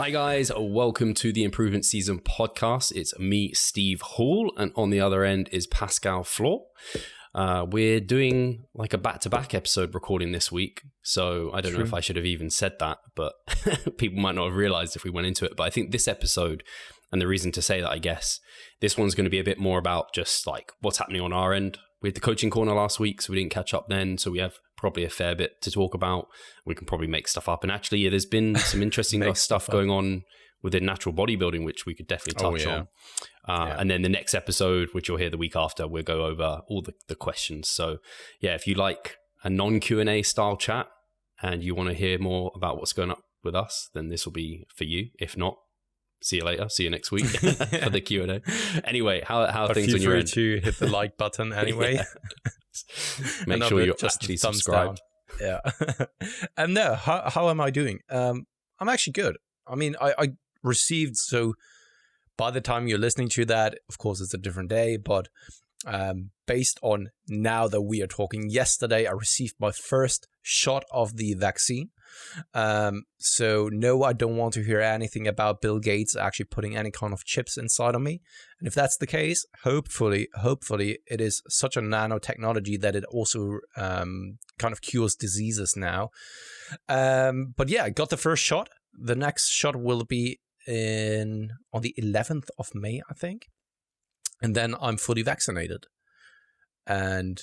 Hi guys, welcome to the Improvement Season podcast. It's me, Steve Hall, and on the other end is Pascal Floor. We're doing like a back-to-back episode recording this week, so I don't know if I should have even said that, but people might not have realized if we went into it. But I think this episode, and the reason to say that, I guess, this one's going to be a bit more about just like what's happening on our end. We had the coaching corner last week, so we didn't catch up then, so we have probably a fair bit to talk about. We can probably make stuff up. And actually, yeah, there's been some interesting stuff going on within natural bodybuilding, which we could definitely touch on. And then the next episode, which you'll hear the week after, we'll go over all the questions. So yeah, if you like a non-Q&A style chat and you want to hear more about what's going up with us, then this will be for you. If not, see you later. See you next week for the Q&A. Anyway, how are things on your end? Feel free to hit the like button anyway. Make sure you're actually subscribed. Yeah. And no, how am I doing? I'm actually good. I mean, I received, so by the time you're listening to that, of course, it's a different day, but based on now that we are talking, yesterday I received my first shot of the vaccine. So no, I don't want to hear anything about Bill Gates actually putting any kind of chips inside of me. And if that's the case, hopefully it is such a nanotechnology that it also kind of cures diseases now. But yeah, I got the first shot. The next shot will be on the 11th of May, I think. And then I'm fully vaccinated. And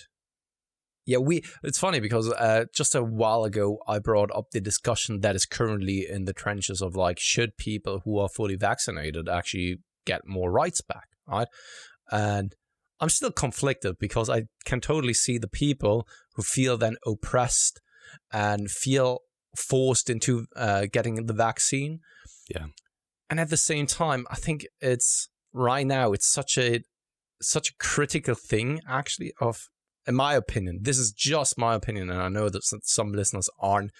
yeah, it's funny because just a while ago, I brought up the discussion that is currently in the trenches of like, should people who are fully vaccinated actually get more rights back, right? And I'm still conflicted because I can totally see the people who feel then oppressed and feel forced into getting the vaccine. Yeah. And at the same time, I think it's right now, it's such a critical thing, actually, in my opinion. This is just my opinion, and I know that some listeners aren't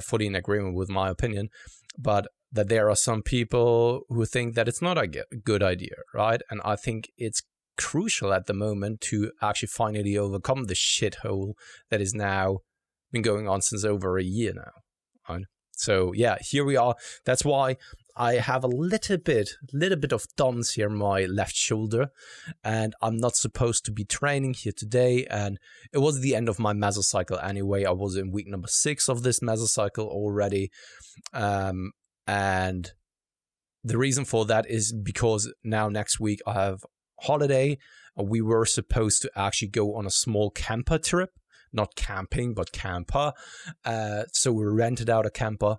fully in agreement with my opinion, but that there are some people who think that it's not a good idea, right? And I think it's crucial at the moment to actually finally overcome the shithole that is now been going on since over a year now, right? So yeah, here we are. That's why I have a little bit of DOMS here on my left shoulder, and I'm not supposed to be training here today. And it was the end of my mesocycle anyway. I was in week number 6 of this mesocycle already. And the reason for that is because now next week I have holiday. We were supposed to actually go on a small camper trip. Not camping, but camper. So we rented out a camper.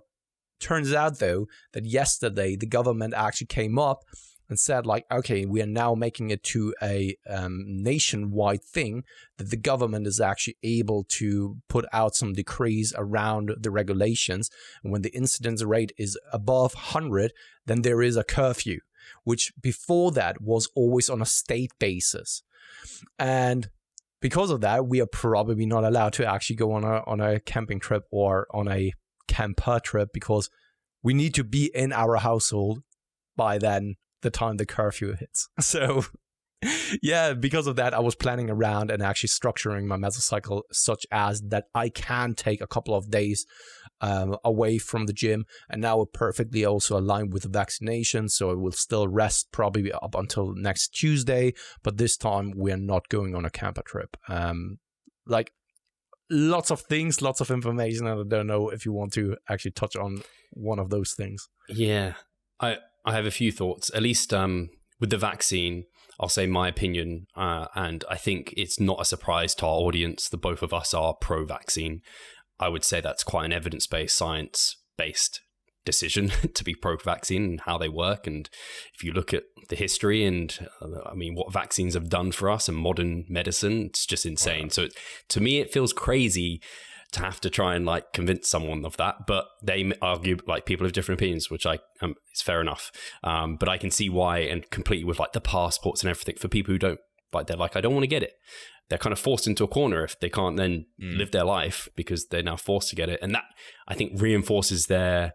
Turns out, though, that yesterday the government actually came up and said, like, okay, we are now making it to a nationwide thing, that the government is actually able to put out some decrees around the regulations. And when the incidence rate is above 100, then there is a curfew, which before that was always on a state basis. And because of that, we are probably not allowed to actually go on a camping trip or on a camper trip because we need to be in our household by then, the time the curfew hits. So yeah, because of that, I was planning around and actually structuring my mesocycle such as that I can take a couple of days away from the gym. And now we're perfectly also aligned with the vaccination. So I will still rest probably up until next Tuesday. But this time we're not going on a camper trip. Like lots of things, lots of information. And I don't know if you want to actually touch on one of those things. Yeah, I have a few thoughts, at least with the vaccine. I'll say my opinion, and I think it's not a surprise to our audience that both of us are pro-vaccine. I would say that's quite an evidence-based, science-based decision to be pro-vaccine and how they work. And if you look at the history and, I mean, what vaccines have done for us and modern medicine, it's just insane. Wow. So to me, it feels crazy to have to try and like convince someone of that, but they argue, like, people have different opinions, which it's fair enough. But I can see why, and completely with like the passports and everything, for people who don't, like, they're like, I don't want to get it. They're kind of forced into a corner if they can't then live their life because they're now forced to get it. And that, I think, reinforces their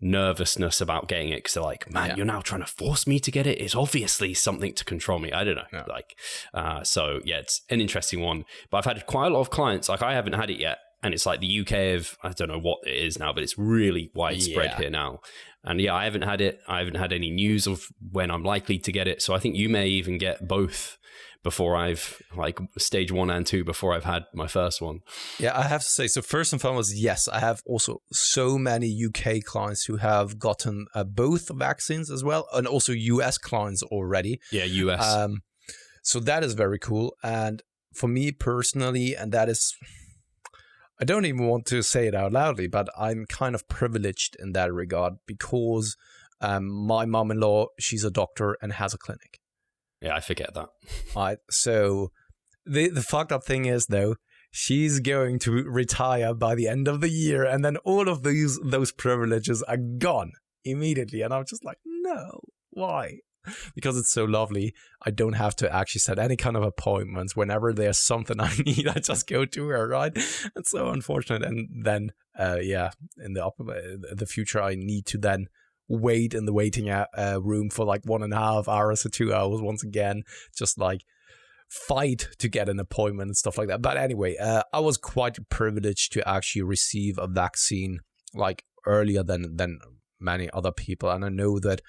nervousness about getting it, because they're like, man, you're now trying to force me to get it. It's obviously something to control me. I don't know. So yeah, it's an interesting one. But I've had quite a lot of clients, like, I haven't had it yet, and it's like the UK I don't know what it is now, but it's really widespread here now. And yeah, I haven't had it. I haven't had any news of when I'm likely to get it. So I think you may even get both before I've like stage 1 and 2 before I've had my first one. Yeah, I have to say, so first and foremost, yes, I have also so many UK clients who have gotten both vaccines as well, and also US clients already. Yeah, US. So that is very cool. And for me personally, and that is, I don't even want to say it out loudly, but I'm kind of privileged in that regard because my mom-in-law, she's a doctor and has a clinic. Yeah, I forget that. Right. So the fucked up thing is, though, she's going to retire by the end of the year, and then all of those privileges are gone immediately. And I'm just like, no, why? Because it's so lovely. I don't have to actually set any kind of appointments. Whenever there's something I need, I just go to her, right? It's so unfortunate. And then, in the future, I need to then wait in the waiting room for like 1.5 hours or 2 hours once again, just like fight to get an appointment and stuff like that. But anyway, I was quite privileged to actually receive a vaccine like earlier than many other people. And I know that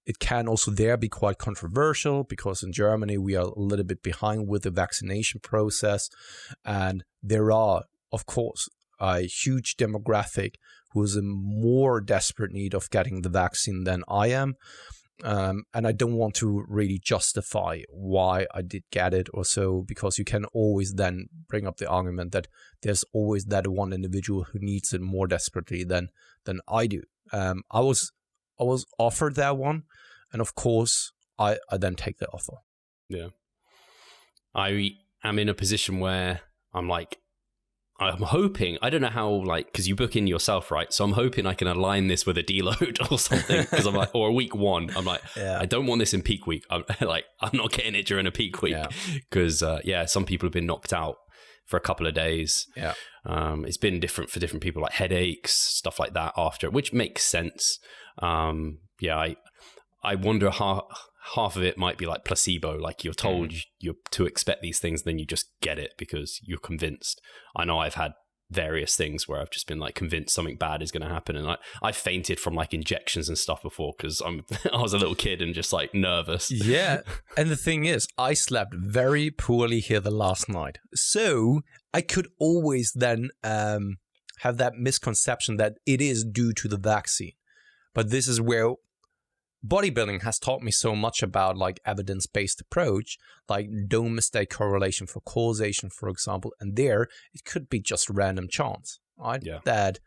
it can also there be quite controversial because in Germany we are a little bit behind with the vaccination process, and there are, of course, a huge demographic who is in more desperate need of getting the vaccine than I am. And I don't want to really justify why I did get it or so, because you can always then bring up the argument that there's always that one individual who needs it more desperately than I do. I was offered that one, and of course I then take the offer. Yeah. I am in a position where I'm like, I'm hoping, I don't know how, like, because you book in yourself, right? So I'm hoping I can align this with a deload or something, because I'm like, or a week 1. I'm like, I don't want this in peak week. I'm not getting it during a peak week, because some people have been knocked out for a couple of days. Yeah, it's been different for different people, like headaches, stuff like that after, which makes sense. I wonder how half of it might be like placebo, like you're told you're to expect these things, then you just get it because you're convinced. I know I've had various things where I've just been like convinced something bad is going to happen, and I fainted from like injections and stuff before because I was a little kid and just like nervous. Yeah, and the thing is, I slept very poorly here the last night, so I could always then have that misconception that it is due to the vaccine. But this is where bodybuilding has taught me so much about like evidence-based approach, like don't mistake correlation for causation, for example. And there, it could be just random chance, right? Yeah. That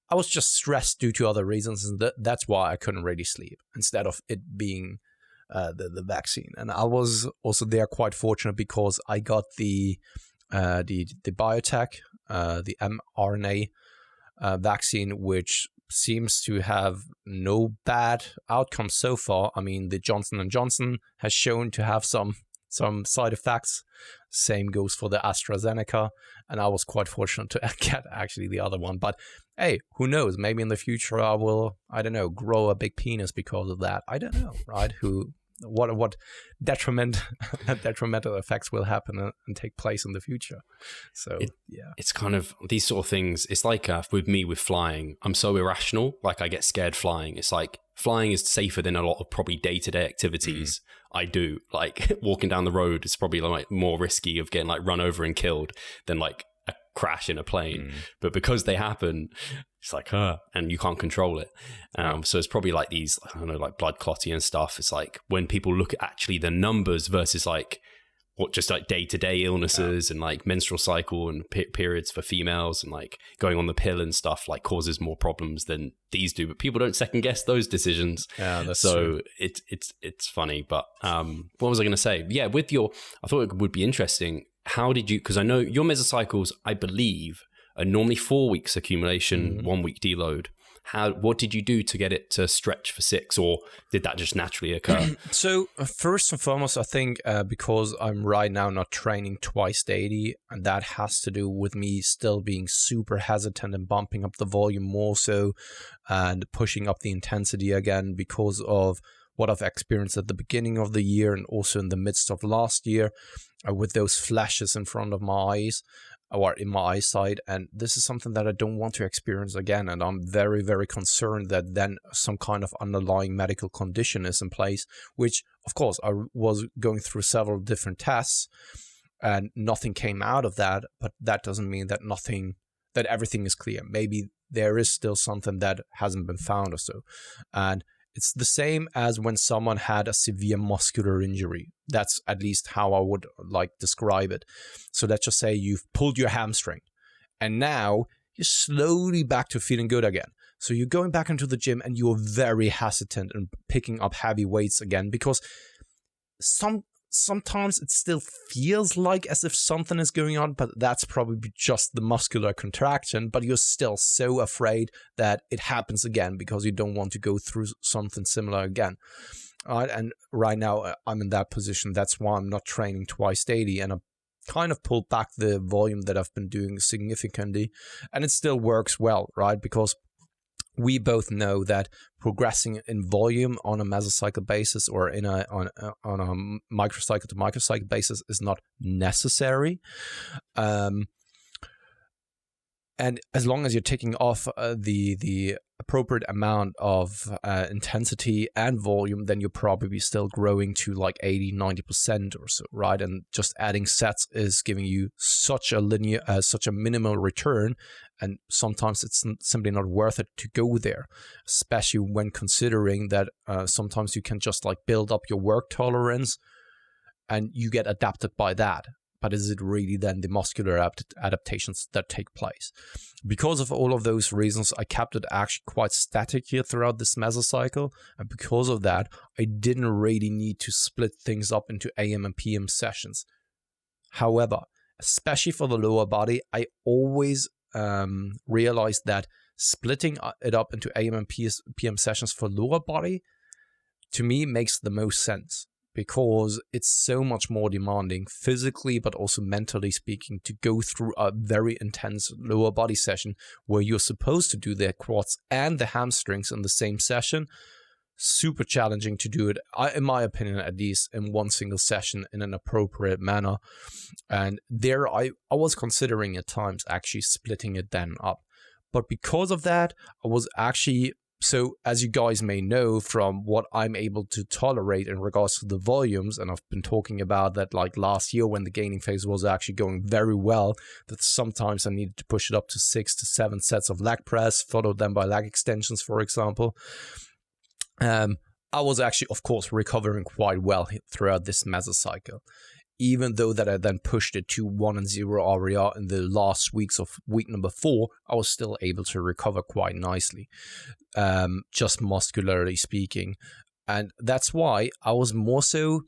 I was just stressed due to other reasons, and that's why I couldn't really sleep, instead of it being the vaccine. And I was also there quite fortunate because I got the biotech, the mRNA vaccine, which seems to have no bad outcomes so far. I mean, the Johnson & Johnson has shown to have some side effects. Same goes for the AstraZeneca. And I was quite fortunate to get actually the other one. But hey, who knows? Maybe in the future I will, I don't know, grow a big penis because of that. I don't know, right? What detrimental effects will happen and take place in the future. So it's kind of these sort of things. It's like with me with flying, I'm so irrational. Like I get scared flying. It's like flying is safer than a lot of probably day-to-day activities I do. Like walking down the road is probably like more risky of getting like run over and killed than like a crash in a plane. But because they happen, it's like, and you can't control it. So it's probably like these, I don't know, like blood clotting and stuff. It's like when people look at actually the numbers versus like what just like day-to-day illnesses and like menstrual cycle and periods for females and like going on the pill and stuff like causes more problems than these do. But people don't second guess those decisions. Yeah, that's so true. It's funny. But what was I going to say? Yeah, I thought it would be interesting. How did you, because I know your mesocycles, I believe, are normally 4 weeks accumulation, 1 week deload. What did you do to get it to stretch for 6, or did that just naturally occur? So first and foremost, I think because I'm right now not training twice daily, and that has to do with me still being super hesitant and bumping up the volume more so and pushing up the intensity again because of what I've experienced at the beginning of the year and also in the midst of last year with those flashes in front of my eyes. or in my eyesight. And this is something that I don't want to experience again. And I'm very, very concerned that then some kind of underlying medical condition is in place, which of course I was going through several different tests and nothing came out of that. But that doesn't mean that everything is clear. Maybe there is still something that hasn't been found or so. And it's the same as when someone had a severe muscular injury. That's at least how I would describe it. So let's just say you've pulled your hamstring and now you're slowly back to feeling good again. So you're going back into the gym and you're very hesitant in picking up heavy weights again, because sometimes it still feels like as if something is going on, but that's probably just the muscular contraction, but you're still so afraid that it happens again because you don't want to go through something similar again. And right now I'm in that position. That's why I'm not training twice daily, and I've kind of pulled back the volume that I've been doing significantly, and it still works well, right? Because we both know that progressing in volume on a mesocycle basis or on a microcycle to microcycle basis is not necessary. And as long as you're taking off the appropriate amount of intensity and volume, then you're probably still growing to 80-90% or so, right? And just adding sets is giving you such a minimal return, and sometimes it's simply not worth it to go there, especially when considering that sometimes you can just build up your work tolerance and you get adapted by that. But is it really then the muscular adaptations that take place? Because of all of those reasons, I kept it actually quite static here throughout this mesocycle. And because of that, I didn't really need to split things up into AM and PM sessions. However, especially for the lower body, I always realized that splitting it up into AM and PM sessions for lower body, to me, makes the most sense. Because it's so much more demanding physically, but also mentally speaking, to go through a very intense lower body session where you're supposed to do the quads and the hamstrings in the same session. Super challenging to do it, in my opinion, at least in one single session in an appropriate manner. And there I was considering at times actually splitting it then up. But because of that, I was actually... So as you guys may know from what I'm able to tolerate in regards to the volumes, and I've been talking about that last year when the gaining phase was actually going very well, that sometimes I needed to push it up to 6 to 7 sets of leg press, followed then by leg extensions, for example. I was actually, of course, recovering quite well throughout this mesocycle. Even though that I then pushed it to 1 and 0 RER in the last weeks of week number 4, I was still able to recover quite nicely, just muscularly speaking. And that's why I was more so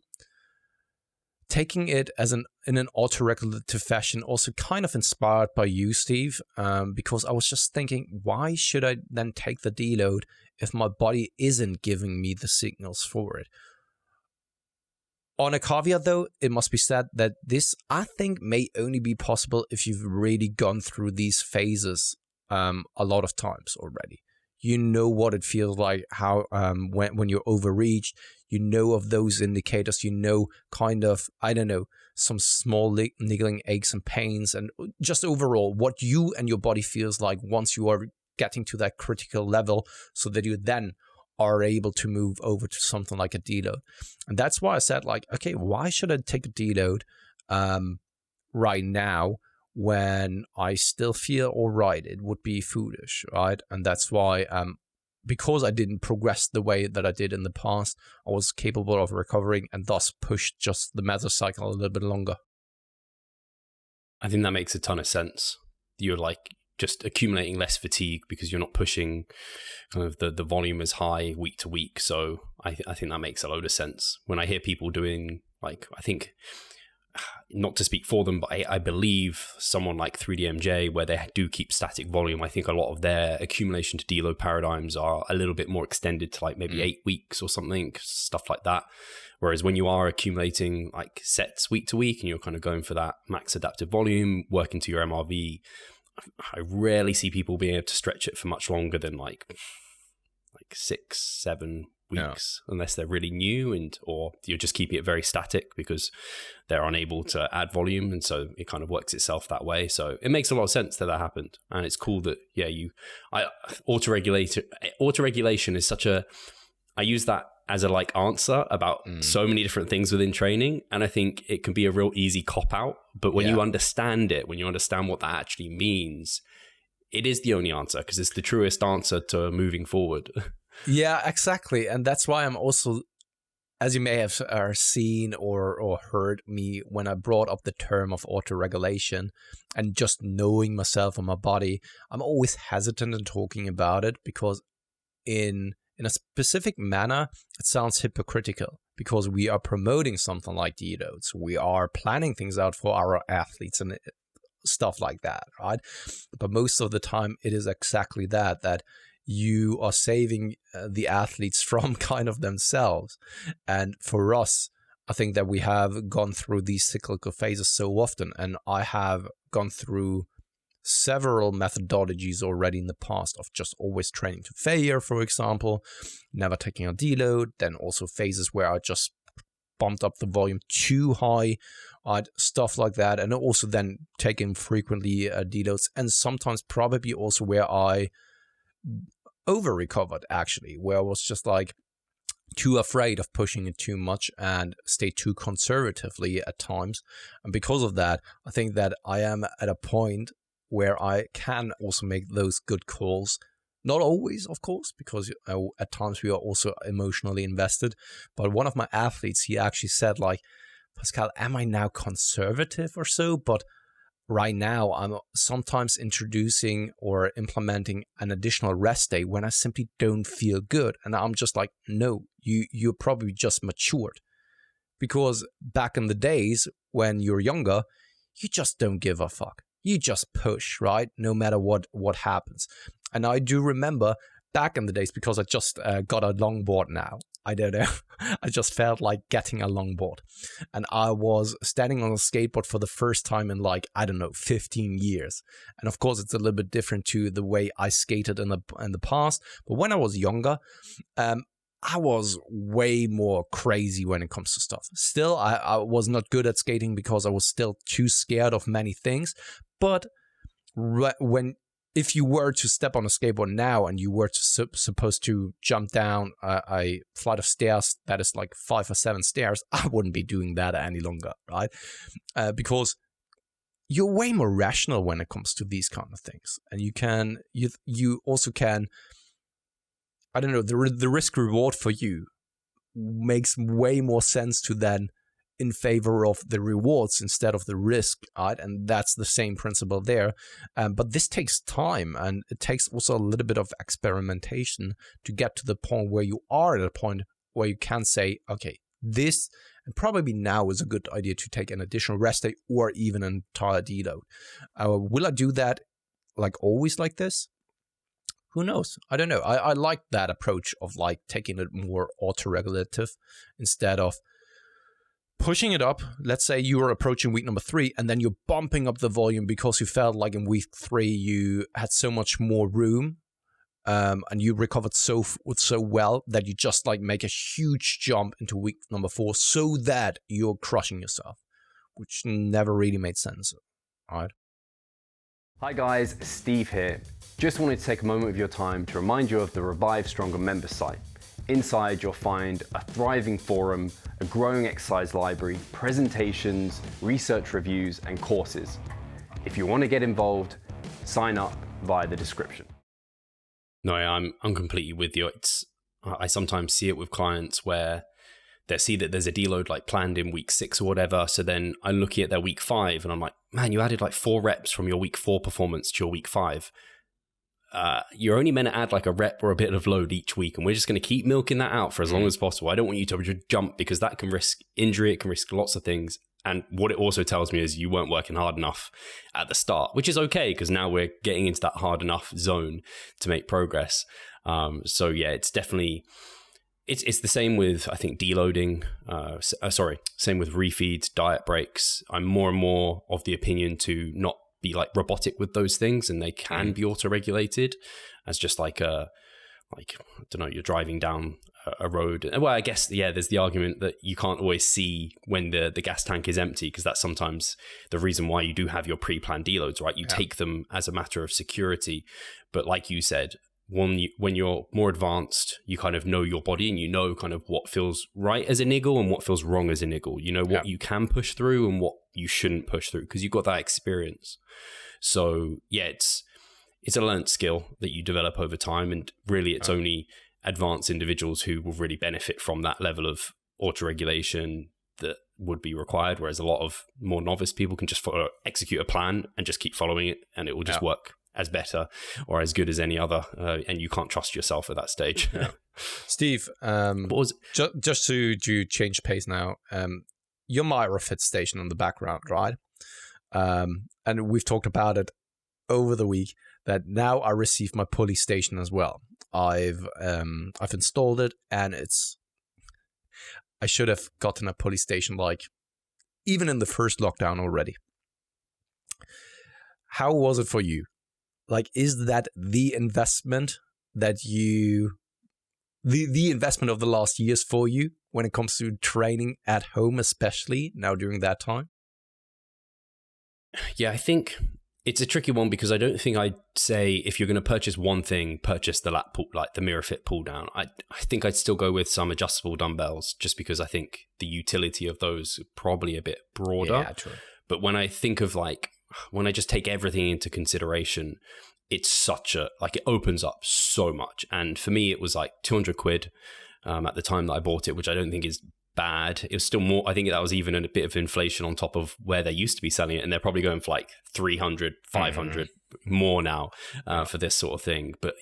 taking it as in an autoregulative fashion, also kind of inspired by you, Steve, because I was just thinking, why should I then take the deload if my body isn't giving me the signals for it? On a caveat, though, it must be said that this, I think, may only be possible if you've really gone through these phases a lot of times already. You know what it feels like, how when you're overreached, you know of those indicators, you know kind of, I don't know, some small niggling aches and pains, and just overall what you and your body feels like once you are getting to that critical level, so that you then are able to move over to something like a deload. And that's why I said, okay, why should I take a deload right now when I still feel all right? It would be foolish, right? And that's why, because I didn't progress the way that I did in the past, I was capable of recovering and thus pushed just the mesocycle a little bit longer. I think that makes a ton of sense. You're just accumulating less fatigue because you're not pushing kind of the volume as high week to week. So I think that makes a load of sense. When I hear people doing, I think, not to speak for them, but I believe someone like 3DMJ, where they do keep static volume, I think a lot of their accumulation to deload paradigms are a little bit more extended to maybe 8 weeks or something, stuff like that. Whereas when you are accumulating sets week to week and you're kind of going for that max adaptive volume, working to your MRV, I rarely see people being able to stretch it for much longer than 6, 7 weeks, unless they're really new or you're just keeping it very static because they're unable to add volume. And so it kind of works itself that way. So it makes a lot of sense that happened. And it's cool that, autoregulation is I use that as a answer about so many different things within training. And I think it can be a real easy cop out, but when you understand it, when you understand what that actually means, it is the only answer because it's the truest answer to moving forward. Yeah, exactly. And that's why I'm also, as you may have seen or heard me when I brought up the term of autoregulation and just knowing myself and my body, I'm always hesitant in talking about it because in a specific manner, it sounds hypocritical because we are promoting something like deloads. We are planning things out for our athletes and stuff like that, right? But most of the time, it is exactly that you are saving the athletes from kind of themselves. And for us, I think that we have gone through these cyclical phases so often, and I have gone through several methodologies already in the past of just always training to failure, for example, never taking a deload, then also phases where I just bumped up the volume too high, stuff like that, and also then taking frequently deloads, and sometimes probably also where I over-recovered actually, where I was just too afraid of pushing it too much and stay too conservatively at times. And because of that, I think that I am at a point where I can also make those good calls. Not always, of course, because at times we are also emotionally invested. But one of my athletes, he actually said Pascal, am I now conservative or so? But right now I'm sometimes introducing or implementing an additional rest day when I simply don't feel good. And I'm just no, you're probably just matured. Because back in the days when you're younger, you just don't give a fuck. You just push, right? No matter what happens. And I do remember back in the days, because I just got a longboard now. I don't know. I just felt like getting a longboard. And I was standing on a skateboard for the first time in 15 years. And of course, it's a little bit different to the way I skated in the past. But when I was younger, I was way more crazy when it comes to stuff. Still, I was not good at skating because I was still too scared of many things. But if you were to step on a skateboard now and you were supposed to jump down a flight of stairs that is 5 or 7 stairs, I wouldn't be doing that any longer, right? Because you're way more rational when it comes to these kind of things, and you also can. I don't know, the risk reward for you makes way more sense to then in favor of the rewards instead of the risk, right? And that's the same principle there. But this takes time, and it takes also a little bit of experimentation to get to the point where you are at a point where you can say, okay, this, and probably now is a good idea to take an additional rest day or even an entire deload. Will I do that always like this? Who knows? I don't know. I like that approach of taking it more autoregulative instead of pushing it up. Let's say you are approaching week number 3 and then you're bumping up the volume because you felt like in week 3 you had so much more room and you recovered so well that you just make a huge jump into week number 4 so that you're crushing yourself, which never really made sense. All right. Hi guys, Steve here. Just wanted to take a moment of your time to remind you of the Revive Stronger members site. Inside you'll find a thriving forum, a growing exercise library, presentations, research reviews, and courses. If you want to get involved, sign up via the description. No, I'm completely with you. I sometimes see it with clients where they see that there's a deload planned in week 6 or whatever. So then I'm looking at their week 5 and I'm like, man, you added 4 reps from your week 4 performance to your week 5. You're only meant to add a rep or a bit of load each week, and we're just going to keep milking that out for as long as possible. I don't want you to jump because that can risk injury. It can risk lots of things. And what it also tells me is you weren't working hard enough at the start, which is okay because now we're getting into that hard enough zone to make progress. So yeah, it's definitely, it's the same with, I think, deloading. Same with refeeds, diet breaks. I'm more and more of the opinion to not be robotic with those things, and they can be auto-regulated as just I don't know, you're driving down a road. Well, I guess, yeah, there's the argument that you can't always see when the gas tank is empty, because that's sometimes the reason why you do have your pre-planned deloads, right? You take them as a matter of security. But like you said, when you're more advanced, you kind of know your body and you know kind of what feels right as a niggle and what feels wrong as a niggle. You know what you can push through and what you shouldn't push through, because you've got that experience. So yeah, it's a learned skill that you develop over time, and really it's only advanced individuals who will really benefit from that level of autoregulation that would be required, whereas a lot of more novice people can just execute a plan and just keep following it, and it will just work as better or as good as any other, and you can't trust yourself at that stage. Steve, just to change pace now, your Myra Fit station in the background, right? And we've talked about it over the week, that now I receive my pulley station as well. I've installed it, and I should have gotten a pulley station like even in the first lockdown already. How was it for you? Like, is that the investment that the investment of the last years for you when it comes to training at home, especially now during that time? Yeah, I think it's a tricky one, because I don't think I'd say if you're going to purchase one thing, purchase the lat pull, like the Mirror Fit pull down. I think I'd still go with some adjustable dumbbells, just because I think the utility of those are probably a bit broader. Yeah, true. But when I think of when I just take everything into consideration, it's it opens up so much. And for me, it was like 200 quid at the time that I bought it, which I don't think is bad. It was still more, I think that was even a bit of inflation on top of where they used to be selling it. And they're probably going for like 300, 500 more now for this sort of thing. But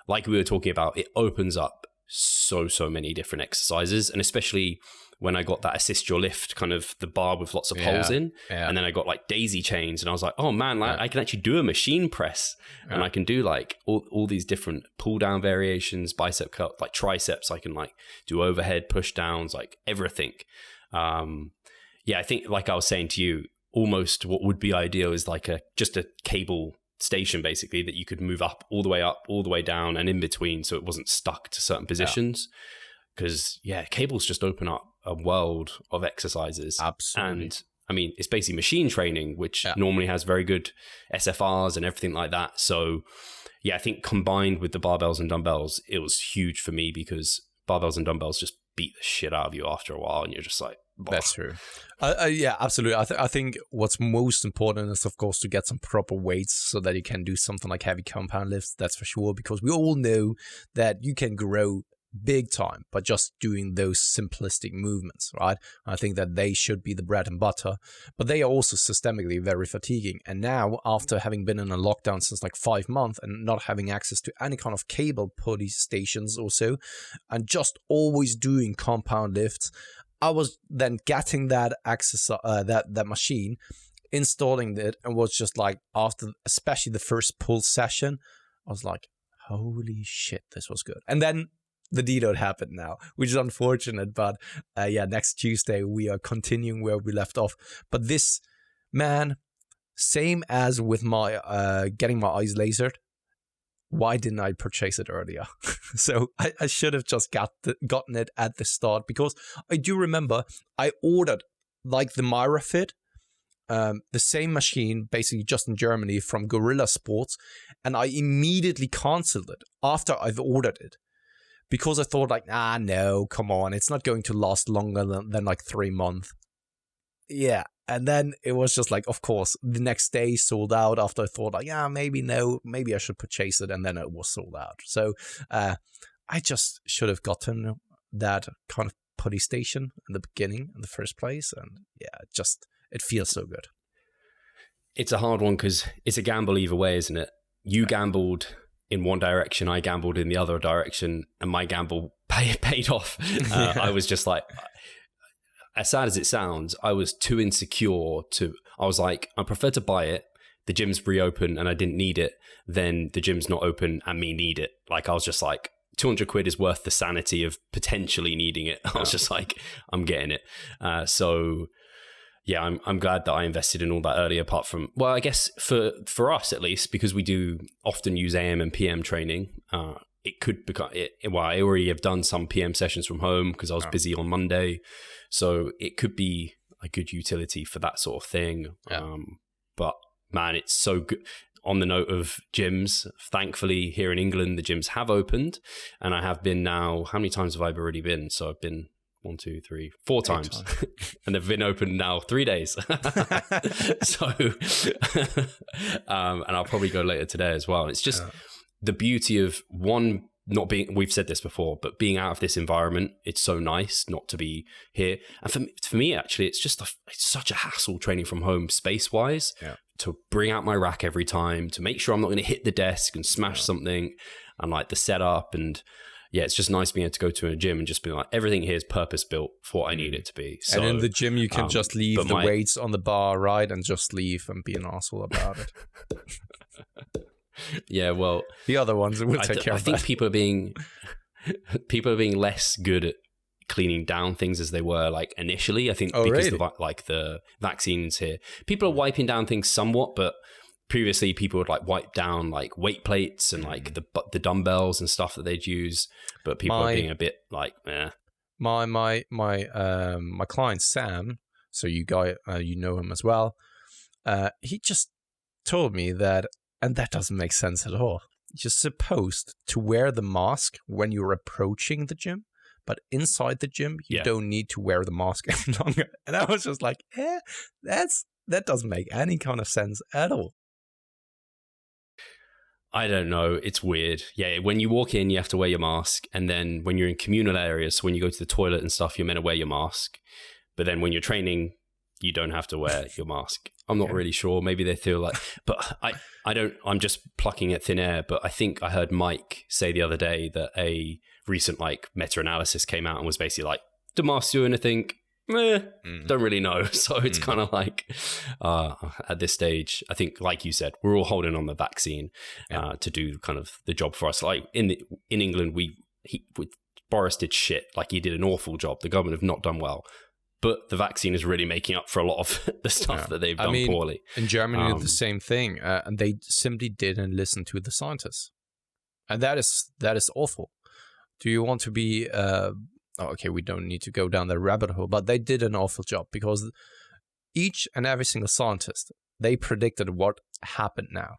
like we were talking about, it opens up so many different exercises. And especially when I got that assist your lift, kind of the bar with lots of holes in, and then I got like daisy chains, and I was like, oh man, I can actually do a machine press, and I can do like all these different pull down variations, bicep cut, like triceps, I can like do overhead push downs, like everything. I think, like I was saying to you, almost what would be ideal is like just a cable station, basically, that you could move up, all the way down, and in between, so it wasn't stuck to certain positions. Because cables just open up a world of exercises. Absolutely. And I mean, it's basically machine training, which normally has very good SFRs and everything like that. So I think combined with the barbells and dumbbells, it was huge for me, because barbells and dumbbells just beat the shit out of you after a while, and you're just like, bah. That's true. Yeah, absolutely. I think what's most important is, of course, to get some proper weights so that you can do something like heavy compound lifts. That's for sure, because we all know that you can grow big time by just doing those simplistic movements, right? I think that they should be the bread and butter, but they are also systemically very fatiguing. And now, after having been in a lockdown since like 5 months and not having access to any kind of cable pulley stations or so, and just always doing compound lifts, I was then getting that exercise, that machine, installing it, and was just like, after especially the first pull session, I was like, holy shit, this was good. And then the deload happened now, which is unfortunate, but next Tuesday we are continuing where we left off. But this, man, same as with my getting my eyes lasered, why didn't I purchase it earlier? So I should have just gotten it at the start, because I do remember I ordered like the Myra Fit, the same machine, basically just in Germany from Gorilla Sports, and I immediately canceled it after I've ordered it. Because I thought like, no, come on, it's not going to last longer than like 3 months. Yeah, and then it was just like, of course, the next day sold out after I thought like, maybe I should purchase it, and then it was sold out. So I just should have gotten that kind of pulley station in the beginning, in the first place, and it feels so good. It's a hard one, because it's a gamble either way, isn't it? You gambled in one direction, I gambled in the other direction, and my gamble paid off. I was just like, as sad as it sounds, I was too insecure I was like, I prefer to buy it, the gym's reopen and I didn't need it, than the gym's not open and me need it. Like, I was just like, 200 quid is worth the sanity of potentially needing it. I was just like, I'm getting it. I'm glad that I invested in all that early, apart from, well, I guess for us at least, because we do often use AM and PM training, it could become it. Well, I already have done some PM sessions from home because I was busy on Monday, so it could be a good utility for that sort of thing. But man, it's so good. On the note of gyms, thankfully here in England, the gyms have opened, and I have been now. How many times have I already been? So I've been 1, 2, 3, 4 times, and they've been open now 3 days. So, and I'll probably go later today as well. It's just the beauty of one, not being, we've said this before, but being out of this environment, it's so nice not to be here. And for me, actually, it's just, it's such a hassle training from home space-wise to bring out my rack every time, to make sure I'm not going to hit the desk and smash something, and like the setup. And yeah, it's just nice being able to go to a gym and just be like, everything here is purpose-built for what I need it to be. So, and in the gym, you can just leave the weights on the bar, right? And just leave and be an asshole about it. Yeah, well, the other ones will take care of that. I think people are being less good at cleaning down things as they were like initially. I think because of like the vaccines here, people are wiping down things somewhat, but previously people would like wipe down like weight plates and like the dumbbells and stuff that they'd use, but people are being a bit like, My client Sam, so you know him as well. He just told me that. And that doesn't make sense at all. You're supposed to wear the mask when you're approaching the gym, but inside the gym, you don't need to wear the mask any longer. And I was just like, that doesn't make any kind of sense at all. I don't know. It's weird. Yeah, when you walk in, you have to wear your mask. And then when you're in communal areas, when you go to the toilet and stuff, you're meant to wear your mask. But then when you're training, you don't have to wear your mask. I'm not really sure. Maybe they feel like, but I'm just plucking at thin air, but I think I heard Mike say the other day that a recent like meta-analysis came out and was basically like, do masks do anything? Don't really know. So it's kind of like, at this stage, I think, like you said, we're all holding on the vaccine to do kind of the job for us. Like in England, Boris did shit. Like he did an awful job. The government have not done well. But the vaccine is really making up for a lot of the stuff that they've done poorly. In Germany, the same thing. And they simply didn't listen to the scientists. And that is awful. Do you want to be... okay, we don't need to go down the rabbit hole, but they did an awful job because each and every single scientist, they predicted what happened now.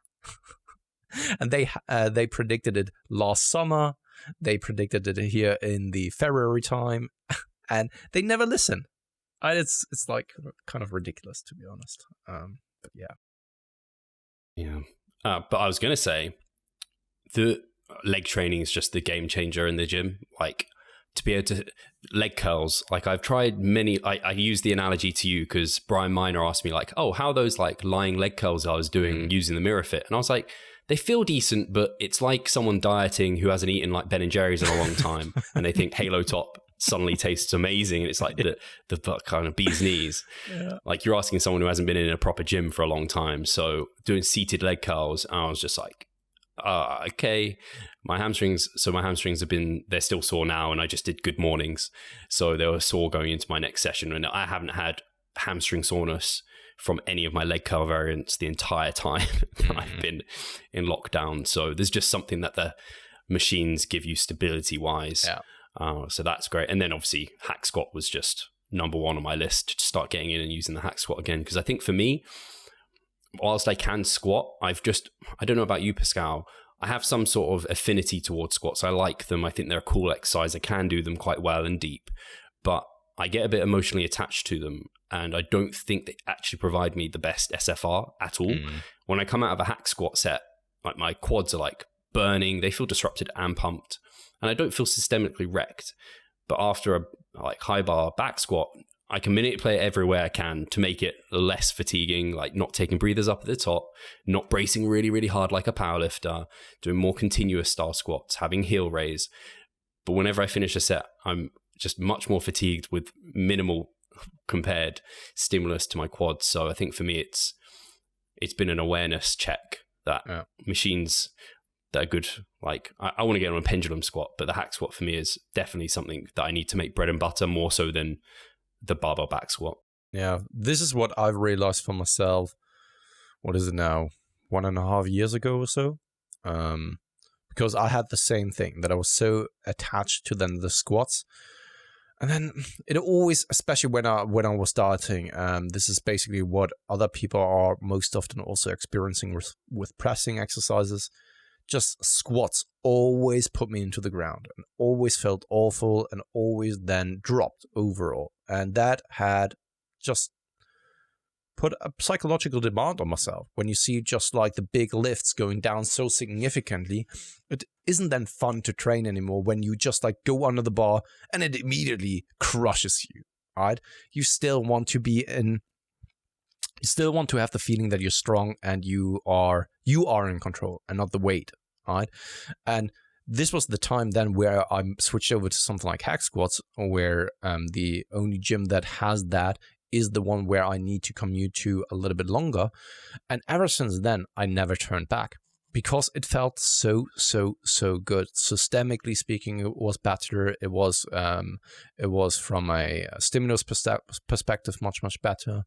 And they predicted it last summer. They predicted it here in the February time. And they never listen. And it's like kind of ridiculous, to be honest. But yeah. But I was going to say, the leg training is just the game changer in the gym. Like to be able to leg curls. Like I've tried many. I use the analogy to you because Brian Miner asked me like, "Oh, how are those like lying leg curls I was doing using the Mirror Fit?" And I was like, they feel decent, but it's like someone dieting who hasn't eaten like Ben and Jerry's in a long time, and they think Halo Top suddenly tastes amazing, and it's like the kind of bee's knees. Like you're asking someone who hasn't been in a proper gym for a long time. So doing seated leg curls, I was just like, okay, my hamstrings have been, they're still sore now, and I just did good mornings, so they were sore going into my next session, and I haven't had hamstring soreness from any of my leg curl variants the entire time that I've been in lockdown. So there's just something that the machines give you stability wise. So that's great. And then obviously hack squat was just number one on my list to start getting in and using the hack squat again. Because I think for me, whilst I can squat, I don't know about you, Pascal, I have some sort of affinity towards squats. I like them. I think they're a cool exercise. I can do them quite well and deep, but I get a bit emotionally attached to them. And I don't think they actually provide me the best SFR at all. When I come out of a hack squat set, like my quads are like burning. They feel disrupted and pumped. And I don't feel systemically wrecked. But after a like high bar back squat, I can manipulate everywhere I can to make it less fatiguing, like not taking breathers up at the top, not bracing really, really hard like a powerlifter, doing more continuous style squats, having heel raise. But whenever I finish a set, I'm just much more fatigued with minimal compared stimulus to my quads. So I think for me, it's been an awareness check that machines that are good. Like I want to get on a pendulum squat, but the hack squat for me is definitely something that I need to make bread and butter more so than the barbell back squat. Yeah, this is what I've realized for myself. What is it now? 1.5 years ago or so? Because because I had the same thing, that I was so attached to then the squats. And then it always, especially when I was starting, this is basically what other people are most often also experiencing with pressing exercises. Just squats always put me into the ground and always felt awful and always then dropped overall. And that had just put a psychological demand on myself. When you see just like the big lifts going down so significantly, it isn't then fun to train anymore when you just like go under the bar and it immediately crushes you, right? You still want to have the feeling that you're strong and you are in control and not the weight, right? And this was the time then where I switched over to something like hack squats, where the only gym that has that is the one where I need to commute to a little bit longer. And ever since then, I never turned back because it felt so good. Systemically speaking, it was better. It was from a stimulus perspective much better.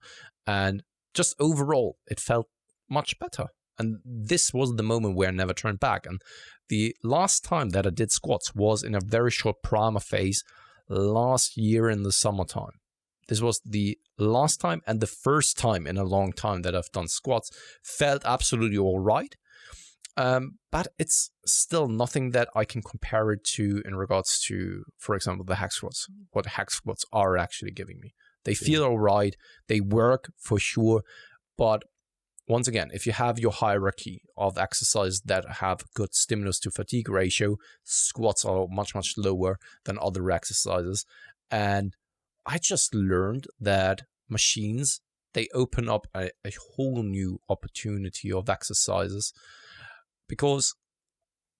And just overall, it felt much better. And this was the moment where I never turned back. And the last time that I did squats was in a very short primer phase last year in the summertime. This was the last time and the first time in a long time that I've done squats. Felt absolutely all right. But it's still nothing that I can compare it to in regards to, for example, the hack squats, what hack squats are actually giving me. They feel all right. They work for sure. But once again, if you have your hierarchy of exercises that have good stimulus to fatigue ratio, squats are much lower than other exercises. And I just learned that machines, they open up a whole new opportunity of exercises. Because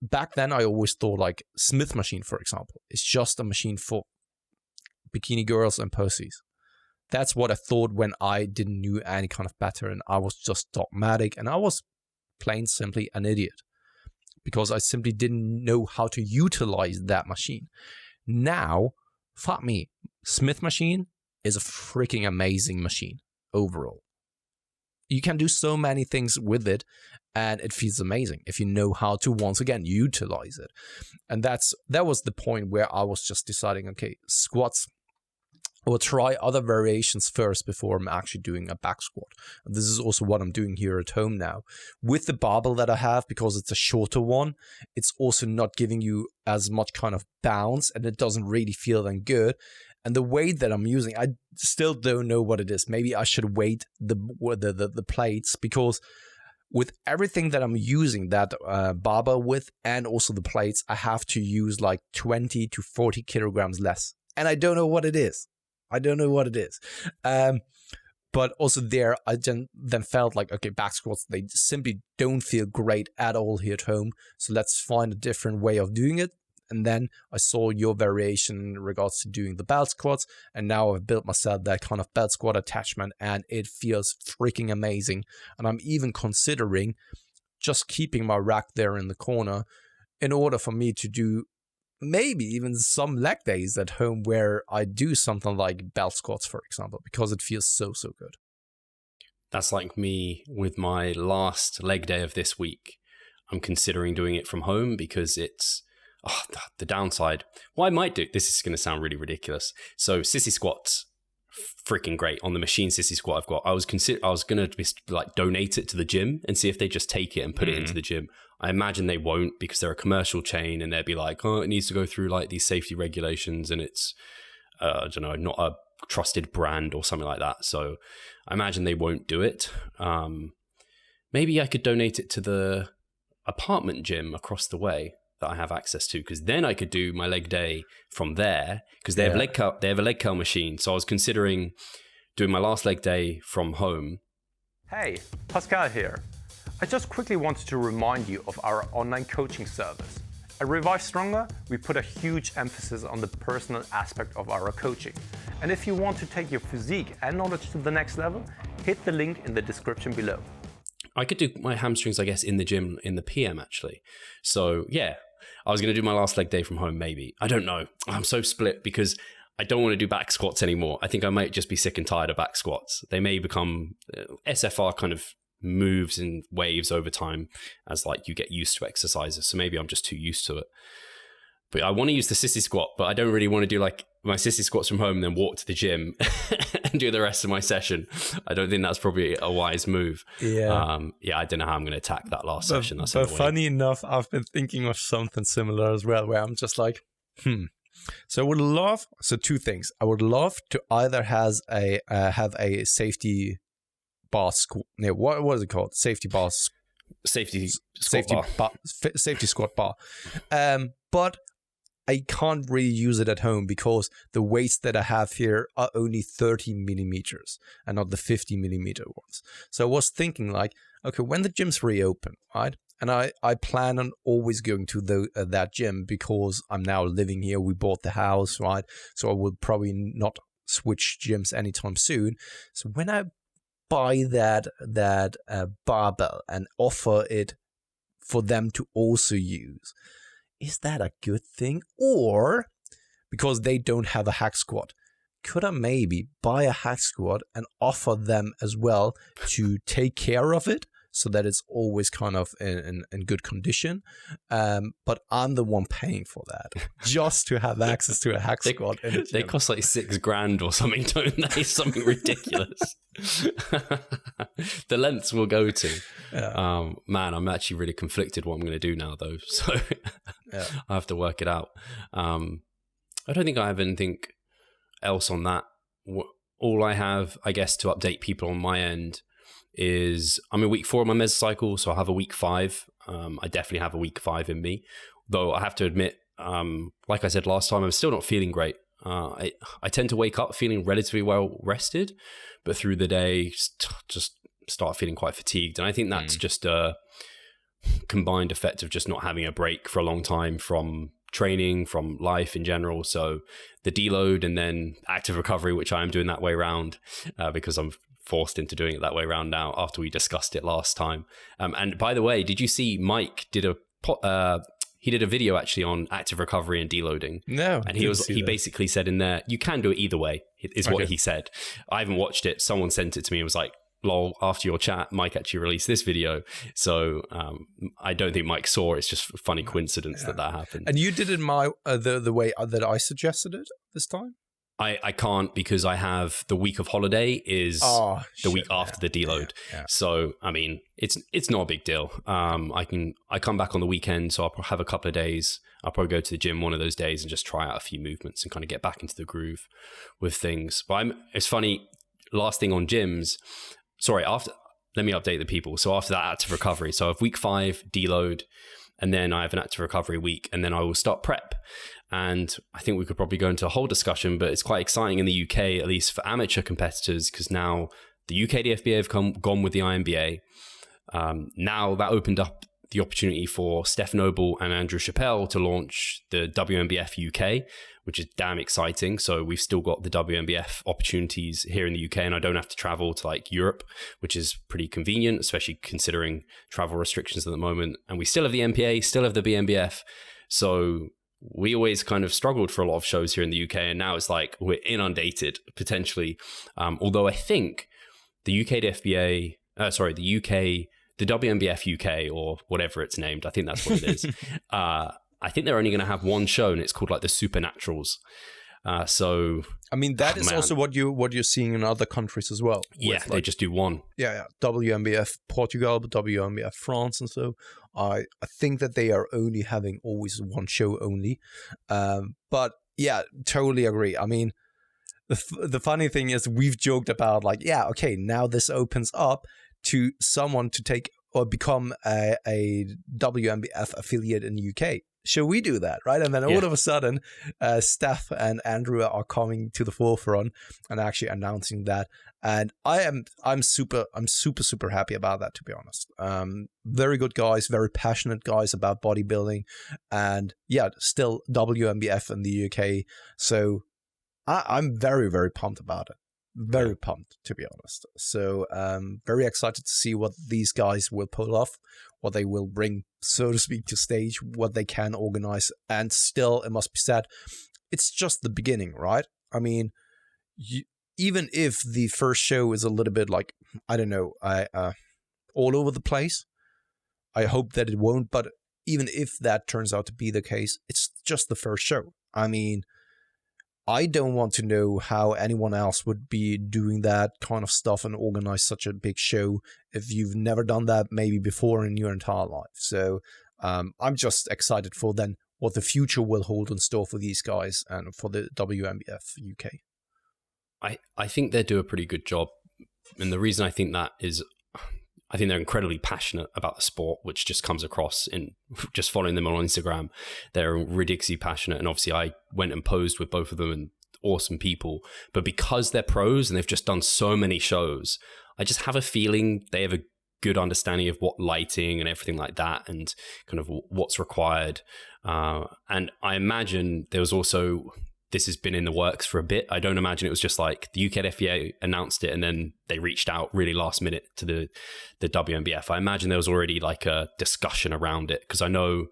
back then I always thought like Smith machine, for example, is just a machine for bikini girls and pussies. That's what I thought when I didn't know any kind of better, and I was just dogmatic, and I was plain simply an idiot because I simply didn't know how to utilize that machine. Now, fuck me, Smith machine is a freaking amazing machine overall. You can do so many things with it, and it feels amazing if you know how to, once again, utilize it. And that was the point where I was just deciding, okay, squats, I will try other variations first before I'm actually doing a back squat. And this is also what I'm doing here at home now. With the barbell that I have, because it's a shorter one, it's also not giving you as much kind of bounce, and it doesn't really feel that good. And the weight that I'm using, I still don't know what it is. Maybe I should weight the plates, because with everything that I'm using that barbell with and also the plates, I have to use like 20 to 40 kilograms less. And I don't know what it is. But also there, I then felt like, okay, back squats, they simply don't feel great at all here at home. So let's find a different way of doing it. And then I saw your variation in regards to doing the belt squats. And now I've built myself that kind of belt squat attachment, and it feels freaking amazing. And I'm even considering just keeping my rack there in the corner in order for me to do maybe even some leg days at home where I do something like belt squats, for example, because it feels so good. That's like me with my last leg day of this week. I'm considering doing it from home because it's the downside. What I might do, this is going to sound really ridiculous. So sissy squats, freaking great on the machine sissy squat I've got. I was going to like donate it to the gym and see if they just take it and put it into the gym. I imagine they won't, because they're a commercial chain and they'd be like, oh, it needs to go through like these safety regulations and it's, I don't know, not a trusted brand or something like that. So I imagine they won't do it. Maybe I could donate it to the apartment gym across the way that I have access to, because then I could do my leg day from there, because they have a leg curl machine. So I was considering doing my last leg day from home. Hey, Pascal here. I just quickly wanted to remind you of our online coaching service. At Revive Stronger, we put a huge emphasis on the personal aspect of our coaching. And if you want to take your physique and knowledge to the next level, hit the link in the description below. I could do my hamstrings, I guess, in the gym in the PM, actually. So yeah, I was going to do my last leg day from home, maybe. I don't know. I'm so split because I don't want to do back squats anymore. I think I might just be sick and tired of back squats. They may become SFR kind of moves in waves over time as like you get used to exercises. So maybe I'm just too used to it. But I want to use the sissy squat, but I don't really want to do like my sissy squats from home and then walk to the gym and do the rest of my session. I don't think that's probably a wise move. Yeah. I don't know how I'm going to attack that last session. That's but funny enough, I've been thinking of something similar as well, where I'm just like, So I would love, two things. I would love to either have a safety bar squat. No, what is it called? Safety bar. Safety squat bar. But I can't really use it at home because the weights that I have here are only 30 millimeters and not the 50 millimeter ones. So I was thinking like, okay, when the gyms reopen, right? And I plan on always going to that gym because I'm now living here. We bought the house, right? So I will probably not switch gyms anytime soon. So when I buy that barbell and offer it for them to also use, is that a good thing? Or because they don't have a hack squat, could I maybe buy a hack squat and offer them as well to take care of it so that it's always kind of in good condition? But I'm the one paying for that just to have access to a hack squat. They cost like $6,000 or something, don't they? Something ridiculous. The lengths we'll go to. Yeah. Man, I'm actually really conflicted what I'm going to do now, though. So I have to work it out. I don't think I have anything else on that. All I have, I guess, to update people on my end is I'm in week 4 of my mesocycle, so I'll have a week 5. I definitely have a week 5 in me, though I have to admit, like I said last time, I'm still not feeling great. I tend to wake up feeling relatively well rested, but through the day just start feeling quite fatigued. And I think that's just a combined effect of just not having a break for a long time from training, from life in general. So the deload and then active recovery, which I am doing that way around because I'm forced into doing it that way around now after we discussed it last time. And by the way, did you see Mike did a video actually on active recovery and deloading? No. And he basically said in there, you can do it either way, is what he said. I haven't watched it. Someone sent it to me and was like, lol, after your chat, Mike actually released this video. So I don't think Mike saw it. It's just a funny coincidence that happened. And you did it the way that I suggested it this time? I can't because I have the week of holiday is the week after the deload. Yeah. So, I mean, it's not a big deal. I come back on the weekend, so I'll have a couple of days. I'll probably go to the gym one of those days and just try out a few movements and kind of get back into the groove with things. But it's funny, last thing on gyms, let me update the people. So after that active recovery, so I have week 5 deload, and then I have an active recovery week, and then I will start prep. And I think we could probably go into a whole discussion, but it's quite exciting in the UK, at least for amateur competitors, because now the UK DFBA have gone with the INBA. Now that opened up the opportunity for Steph Noble and Andrew Chappelle to launch the WNBF UK, which is damn exciting. So we've still got the WNBF opportunities here in the UK, and I don't have to travel to like Europe, which is pretty convenient, especially considering travel restrictions at the moment. And we still have the MPA, still have the BNBF. So we always kind of struggled for a lot of shows here in the UK, and now it's like we're inundated potentially. Although I think the the WNBF UK, or whatever it's named, I think that's what it is. I think they're only going to have one show, and it's called like the Supernaturals. So I mean, that is also what you're seeing in other countries as well. Yeah, they just do one. Yeah. WNBF Portugal, WNBF France, and so I think that they are only having always one show only. But yeah, totally agree. I mean, the funny thing is we've joked about like, yeah, okay, now this opens up to someone to take or become a WNBF affiliate in the UK. Shall we do that, right? And then all of a sudden, Steph and Andrew are coming to the forefront and actually announcing that. And I'm super happy about that, to be honest. Very good guys, very passionate guys about bodybuilding, and yeah, still WNBF in the UK. So I'm very, very pumped about it. Very pumped, to be honest. So very excited to see what these guys will pull off, what they will bring, so to speak, to stage, what they can organize. And still, it must be said, it's just the beginning, right? I mean, even if the first show is a little bit like, I don't know, all over the place. I hope that it won't, but even if that turns out to be the case, it's just the first show. I mean, I don't want to know how anyone else would be doing that kind of stuff and organize such a big show if you've never done that maybe before in your entire life. So I'm just excited for then what the future will hold in store for these guys and for the WNBF UK. I think they do a pretty good job. And the reason I think that is, I think they're incredibly passionate about the sport, which just comes across in just following them on Instagram. They're ridiculously passionate. And obviously I went and posed with both of them, and awesome people. But because they're pros and they've just done so many shows, I just have a feeling they have a good understanding of what lighting and everything like that and kind of what's required. And I imagine there was also... this has been in the works for a bit. I don't imagine it was just like the UK FBA announced it and then they reached out really last minute to the WNBF. I imagine there was already like a discussion around it, because I know,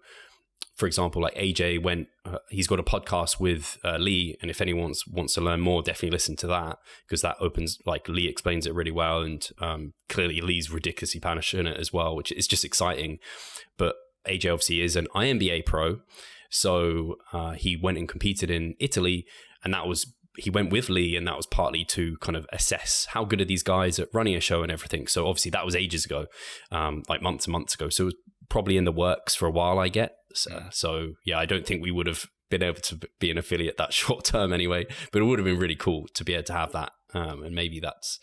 for example, like AJ went, he's got a podcast with Lee, and if anyone wants to learn more, definitely listen to that, because that opens, like Lee explains it really well, and clearly Lee's ridiculously passionate as well, which is just exciting. But AJ obviously is an INBA pro. So he went and competed in Italy, and he went with Lee, and that was partly to kind of assess how good are these guys at running a show and everything. So obviously that was ages ago, like months and months ago. So it was probably in the works for a while, I get. So yeah, I don't think we would have been able to be an affiliate that short term anyway, but it would have been really cool to be able to have that. And maybe that's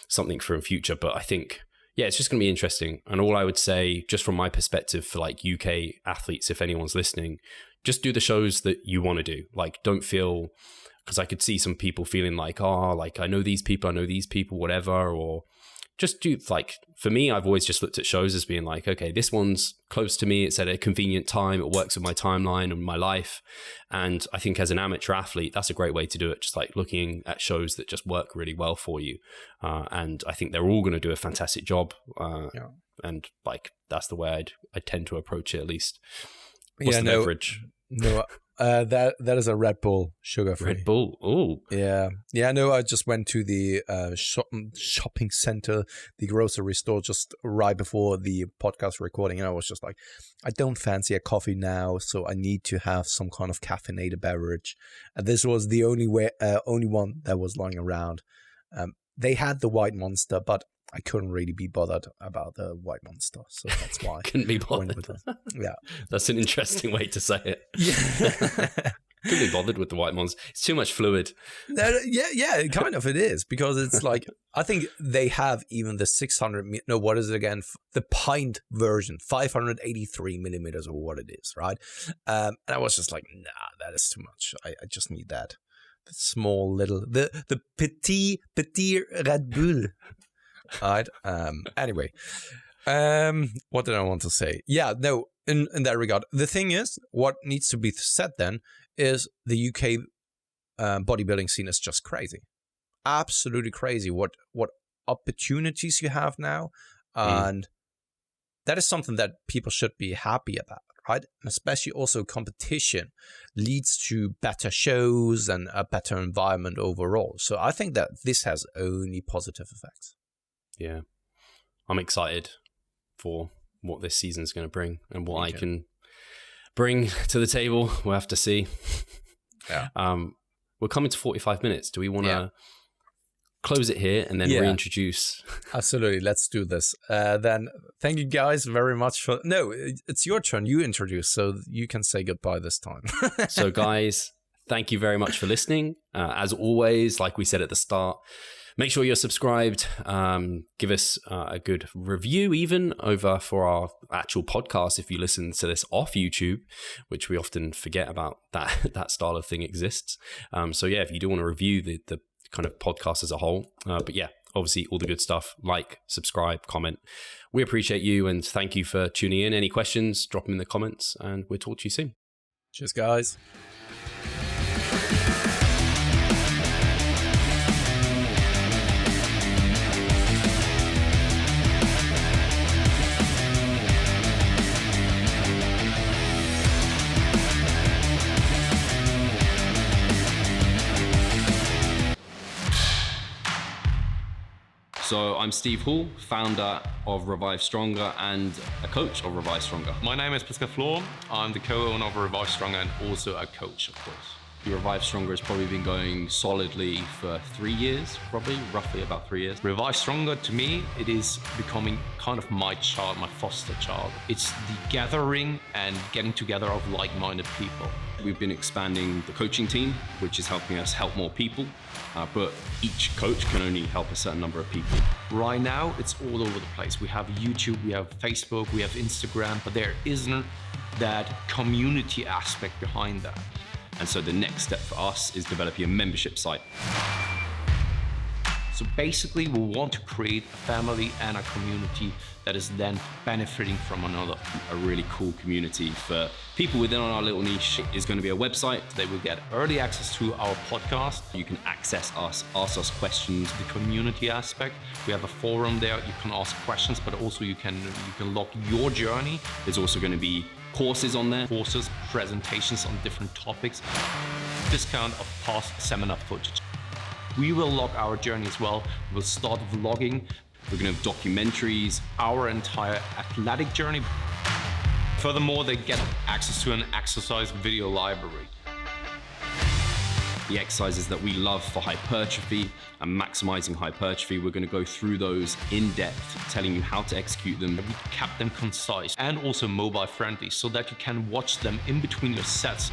something for a future, but I think... yeah, it's just going to be interesting. And all I would say, just from my perspective for like UK athletes, if anyone's listening, just do the shows that you want to do. Like, don't feel, because I could see some people feeling like, oh, like I know these people, whatever. Or just do, like, for me, I've always just looked at shows as being like, okay, this one's close to me. It's at a convenient time. It works with my timeline and my life. And I think as an amateur athlete, that's a great way to do it. Just like looking at shows that just work really well for you. And I think they're all going to do a fantastic job. And like, that's the way I tend to approach it, at least. What's the beverage? No, that is a Red Bull, sugar-free. Red Bull, oh. Yeah, no, I just went to the shopping center, the grocery store, just right before the podcast recording, and I was just like, I don't fancy a coffee now, so I need to have some kind of caffeinated beverage. And this was the only one that was lying around. They had the White Monster, but I couldn't really be bothered about the White Monster, so that's why. Couldn't be bothered. Yeah. That's an interesting way to say it. Yeah. Couldn't be bothered with the White Monster. It's too much fluid. Yeah, kind of it is, because it's like, I think they have even the 600, no, what is it again? The pint version, 583 millimeters or what it is, right? And I was just like, nah, that is too much. I just need that. The small little, the petit Red Bull. Right. Anyway, what did I want to say? Yeah, no, in that regard, the thing is, what needs to be said then is the UK bodybuilding scene is just crazy, absolutely crazy. What opportunities you have now, and that is something that people should be happy about, right? And especially also competition leads to better shows and a better environment overall. So I think that this has only positive effects. Yeah, I'm excited for what this season's going to bring and what I can bring to the table. We'll have to see. Yeah. We're coming to 45 minutes. Do we want to close it here and then reintroduce? Absolutely. Let's do this. Then thank you guys very much for... No, it's your turn. You introduce, so you can say goodbye this time. So guys, thank you very much for listening. As always, like we said at the start, make sure you're subscribed. Give us a good review even over for our actual podcast if you listen to this off YouTube, which we often forget about that style of thing exists. So yeah, if you do want to review the kind of podcast as a whole. But yeah, obviously all the good stuff, like, subscribe, comment. We appreciate you and thank you for tuning in. Any questions, drop them in the comments and we'll talk to you soon. Cheers, guys. So I'm Steve Hall, founder of Revive Stronger and a coach of Revive Stronger. My name is Pascal Flor. I'm the co-owner of Revive Stronger and also a coach, of course. Revive Stronger has probably been going solidly for 3 years, roughly about 3 years. Revive Stronger, to me, it is becoming kind of my child, my foster child. It's the gathering and getting together of like-minded people. We've been expanding the coaching team, which is helping us help more people, but each coach can only help a certain number of people. Right now, it's all over the place. We have YouTube, we have Facebook, we have Instagram, but there isn't that community aspect behind that. And so the next step for us is developing a membership site. So basically, we want to create a family and a community that is then benefiting from another. A really cool community for people within our little niche is going to be a website. They will get early access to our podcast. You can access us, ask us questions. The community aspect, we have a forum there. You can ask questions, but also you can log your journey. There's also going to be courses on there. Courses, presentations on different topics. Discount of past seminar footage. We will log our journey as well. We'll start vlogging. We're going to have documentaries. Our entire athletic journey. Furthermore, they get access to an exercise video library. The exercises that we love for hypertrophy and maximizing hypertrophy, we're going to go through those in depth, telling you how to execute them. We kept them concise and also mobile friendly so that you can watch them in between your sets.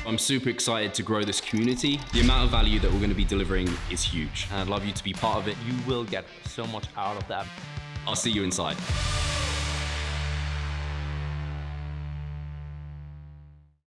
I'm super excited to grow this community. The amount of value that we're going to be delivering is huge, and I'd love you to be part of it. You will get so much out of that. I'll see you inside.